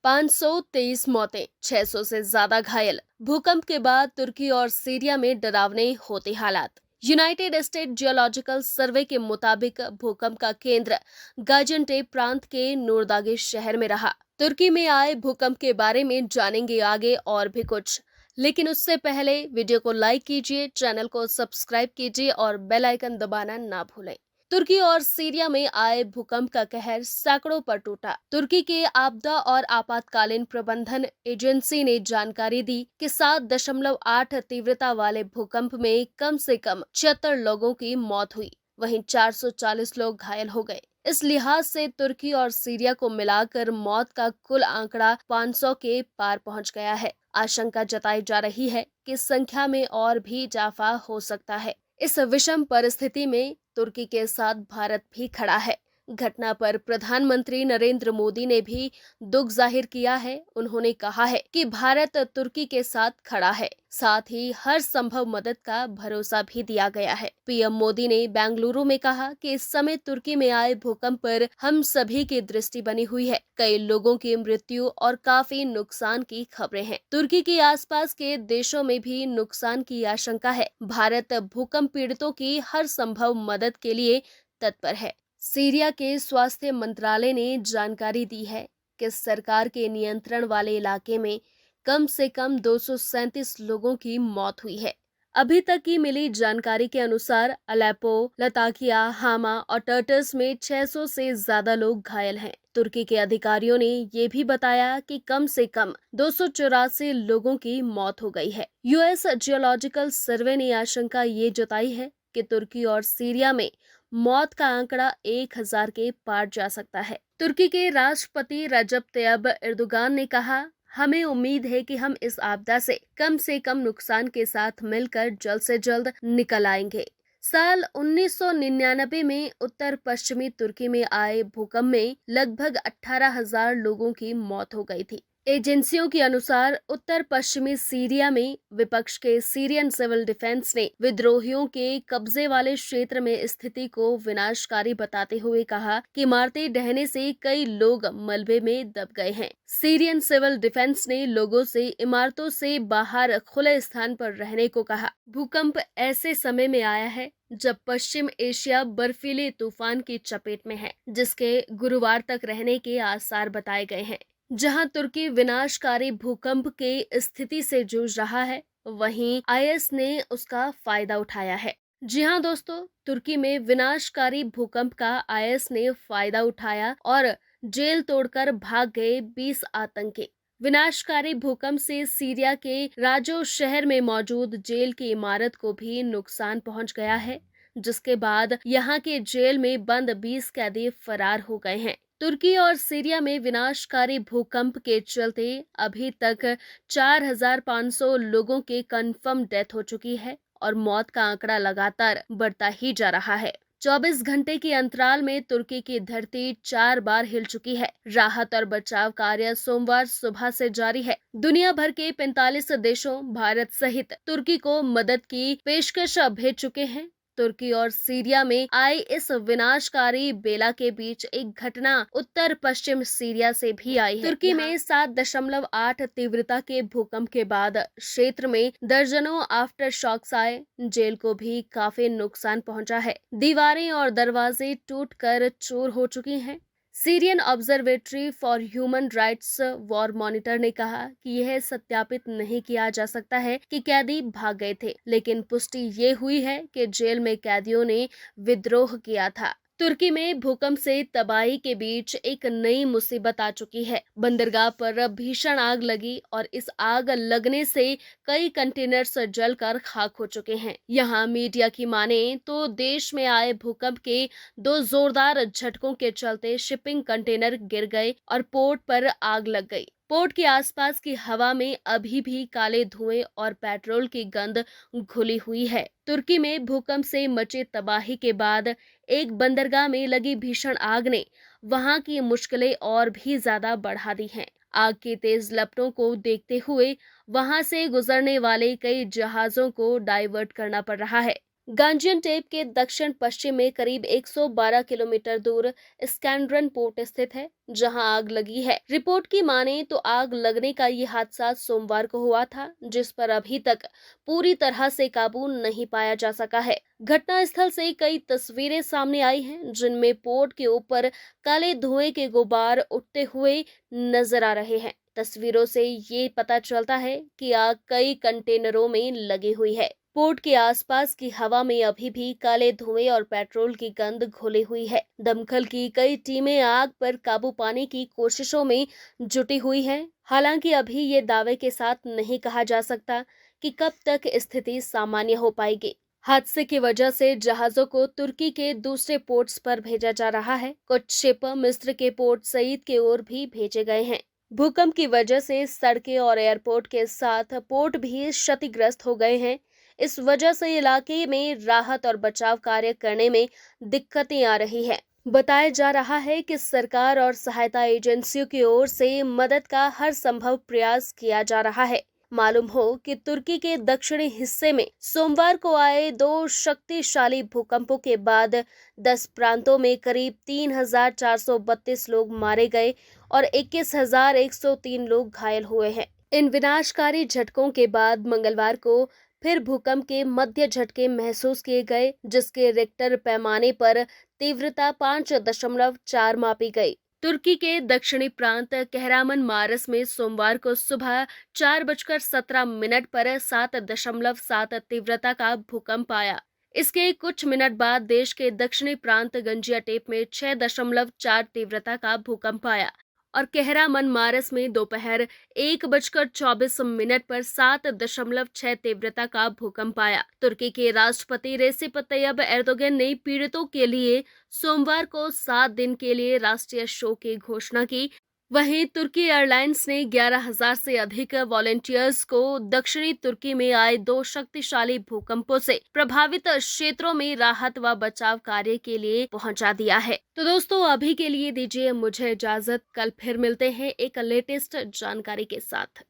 523 मौतें, 600 से ज्यादा घायल। भूकंप के बाद तुर्की और सीरिया में डरावने होते हालात। यूनाइटेड स्टेट जियोलॉजिकल सर्वे के मुताबिक भूकंप का केंद्र गाजियान्टेप प्रांत के नूरदागे शहर में रहा। तुर्की में आए भूकंप के बारे में जानेंगे आगे और भी कुछ, लेकिन उससे पहले वीडियो को लाइक कीजिए, चैनल को सब्सक्राइब कीजिए और बेल आइकन दबाना ना भूलें। तुर्की और सीरिया में आए भूकंप का कहर सैकड़ों पर टूटा। तुर्की के आपदा और आपातकालीन प्रबंधन एजेंसी ने जानकारी दी कि 7.8 तीव्रता वाले भूकंप में कम से कम 76 लोगों की मौत हुई, वहीं 440 लोग घायल हो गए। इस लिहाज से तुर्की और सीरिया को मिलाकर मौत का कुल आंकड़ा 500 के पार पहुंच गया है। आशंका जताई जा रही है कि संख्या में और भी इजाफा हो सकता है। इस विषम परिस्थिति में तुर्की के साथ भारत भी खड़ा है। घटना पर प्रधानमंत्री नरेंद्र मोदी ने भी दुख जाहिर किया है। उन्होंने कहा है कि भारत तुर्की के साथ खड़ा है, साथ ही हर संभव मदद का भरोसा भी दिया गया है। पीएम मोदी ने बेंगलुरु में कहा कि इस समय तुर्की में आए भूकंप पर हम सभी की दृष्टि बनी हुई है। कई लोगों की मृत्यु और काफी नुकसान की खबरें हैं। तुर्की के आसपास के देशों में भी नुकसान की आशंका है। भारत भूकंप पीड़ितों की हर संभव मदद के लिए तत्पर है। सीरिया के स्वास्थ्य मंत्रालय ने जानकारी दी है कि सरकार के नियंत्रण वाले इलाके में कम से कम 237 लोगों की मौत हुई है। अभी तक की मिली जानकारी के अनुसार अलेप्पो, लताकिया, हामा और टर्टस में 600 से ज्यादा लोग घायल हैं। तुर्की के अधिकारियों ने ये भी बताया कि कम से कम 284 लोगों की मौत हो गई है। यूएस जियोलॉजिकल सर्वे ने आशंका ये जताई है कि तुर्की और सीरिया में मौत का आंकड़ा 1000 के पार जा सकता है। तुर्की के राष्ट्रपति रजब तैयब एर्दोगान ने कहा, हमें उम्मीद है कि हम इस आपदा से कम नुकसान के साथ मिलकर जल्द से जल्द निकल आएंगे। साल 1999 में उत्तर पश्चिमी तुर्की में आए भूकंप में लगभग 18,000 लोगों की मौत हो गई थी। एजेंसियों के अनुसार उत्तर पश्चिमी सीरिया में विपक्ष के सीरियन सिविल डिफेंस ने विद्रोहियों के कब्जे वाले क्षेत्र में स्थिति को विनाशकारी बताते हुए कहा कि इमारतें ढहने से कई लोग मलबे में दब गए हैं। सीरियन सिविल डिफेंस ने लोगों से इमारतों से बाहर खुले स्थान पर रहने को कहा। भूकंप ऐसे समय में आया है जब पश्चिम एशिया बर्फीले तूफान की चपेट में है, जिसके गुरुवार तक रहने के आसार बताए गए हैं। जहां तुर्की विनाशकारी भूकंप के स्थिति से जूझ रहा है, वहीं आईएस ने उसका फायदा उठाया है। जी हां दोस्तों, तुर्की में विनाशकारी भूकंप का आईएस ने फायदा उठाया और जेल तोड़कर भाग गए 20 आतंकी। विनाशकारी भूकंप से सीरिया के राजो शहर में मौजूद जेल की इमारत को भी नुकसान पहुंच गया है, जिसके बाद यहां के जेल में बंद 20 कैदी फरार हो गए हैं। तुर्की और सीरिया में विनाशकारी भूकंप के चलते अभी तक 4,500 लोगों के कंफर्म डेथ हो चुकी है और मौत का आंकड़ा लगातार बढ़ता ही जा रहा है। 24 घंटे के अंतराल में तुर्की की धरती 4 बार हिल चुकी है। राहत और बचाव कार्य सोमवार सुबह से जारी है। दुनिया भर के 45 देशों भारत सहित तुर्की को मदद की पेशकश भेज चुके हैं। तुर्की और सीरिया में आई इस विनाशकारी बेला के बीच एक घटना उत्तर पश्चिम सीरिया से भी आई है। तुर्की में 7.8 तीव्रता के भूकंप के बाद क्षेत्र में दर्जनों आफ्टर शॉक्स आए। जेल को भी काफी नुकसान पहुंचा है। दीवारें और दरवाजे टूटकर चूर हो चुकी हैं। Syrian observatory for human rights war monitor ने कहा कि यह सत्यापित नहीं किया जा सकता है कि कैदी भाग गए थे, लेकिन पुष्टि ये हुई है कि जेल में कैदियों ने विद्रोह किया था। तुर्की में भूकंप से तबाही के बीच एक नई मुसीबत आ चुकी है। बंदरगाह पर भीषण आग लगी और इस आग लगने से कई कंटेनर्स जलकर खाक हो चुके हैं। यहाँ मीडिया की माने तो देश में आए भूकंप के 2 जोरदार झटकों के चलते शिपिंग कंटेनर गिर गए और पोर्ट पर आग लग गई। पोर्ट के आसपास की हवा में अभी भी काले धुएं और पेट्रोल की गंध घुली हुई है। तुर्की में भूकंप से मची तबाही के बाद एक बंदरगाह में लगी भीषण आग ने वहां की मुश्किलें और भी ज्यादा बढ़ा दी हैं। आग की तेज लपटों को देखते हुए वहां से गुजरने वाले कई जहाजों को डाइवर्ट करना पड़ रहा है। गाजियान्टेप के दक्षिण पश्चिम में करीब 112 किलोमीटर दूर स्कैंड्रन पोर्ट स्थित है, जहां आग लगी है। रिपोर्ट की माने तो आग लगने का ये हादसा सोमवार को हुआ था, जिस पर अभी तक पूरी तरह से काबू नहीं पाया जा सका है। घटनास्थल से कई तस्वीरें सामने आई हैं, जिनमें पोर्ट के ऊपर काले धुएं के गुबार उठते हुए नजर आ रहे हैं। तस्वीरों से ये पता चलता है कि आग कई कंटेनरों में लगी हुई है। पोर्ट के आसपास की हवा में अभी भी काले धुएं और पेट्रोल की गंध घुली हुई है। दमकल की कई टीमें आग पर काबू पाने की कोशिशों में जुटी हुई हैं। हालांकि अभी ये दावे के साथ नहीं कहा जा सकता कि कब तक स्थिति सामान्य हो पाएगी। हादसे की वजह से जहाजों को तुर्की के दूसरे पोर्ट्स पर भेजा जा रहा है। कुछ शिप मिस्र के पोर्ट सईद की ओर भी भेजे गए हैं। भूकंप की वजह से सड़कें और एयरपोर्ट के साथ पोर्ट भी क्षतिग्रस्त हो गए हैं। इस वजह से इलाके में राहत और बचाव कार्य करने में दिक्कतें आ रही है। बताया जा रहा है कि सरकार और सहायता एजेंसियों की ओर से मदद का हर संभव प्रयास किया जा रहा है। मालूम हो कि तुर्की के दक्षिणी हिस्से में सोमवार को आए 2 शक्तिशाली भूकंपों के बाद 10 प्रांतों में करीब 3,432 लोग मारे गए और 21,103 लोग घायल हुए हैं। इन विनाशकारी झटकों के बाद मंगलवार को फिर भूकंप के मध्य झटके महसूस किए गए, जिसके रिक्टर पैमाने पर तीव्रता 5.4 मापी गई। तुर्की के दक्षिणी प्रांत कहरामन मारस में सोमवार को सुबह 4:17 पर 7.7 तीव्रता का भूकंप आया। इसके कुछ मिनट बाद देश के दक्षिणी प्रांत गंजियाटेप में 6.4 तीव्रता का भूकंप आया और कहरामन मारस में दोपहर 1:24 पर 7.6 तीव्रता का भूकंप आया। तुर्की के राष्ट्रपति रेसिप तैयब एर्दोगन ने पीड़ितों के लिए सोमवार को 7 दिन के लिए राष्ट्रीय शोक की घोषणा की। वहीं तुर्की एयरलाइंस ने 11,000 से अधिक वॉलंटियर्स को दक्षिणी तुर्की में आए 2 शक्तिशाली भूकंपों से प्रभावित क्षेत्रों में राहत व बचाव कार्य के लिए पहुंचा दिया है। तो दोस्तों, अभी के लिए दीजिए मुझे इजाजत। कल फिर मिलते हैं एक लेटेस्ट जानकारी के साथ।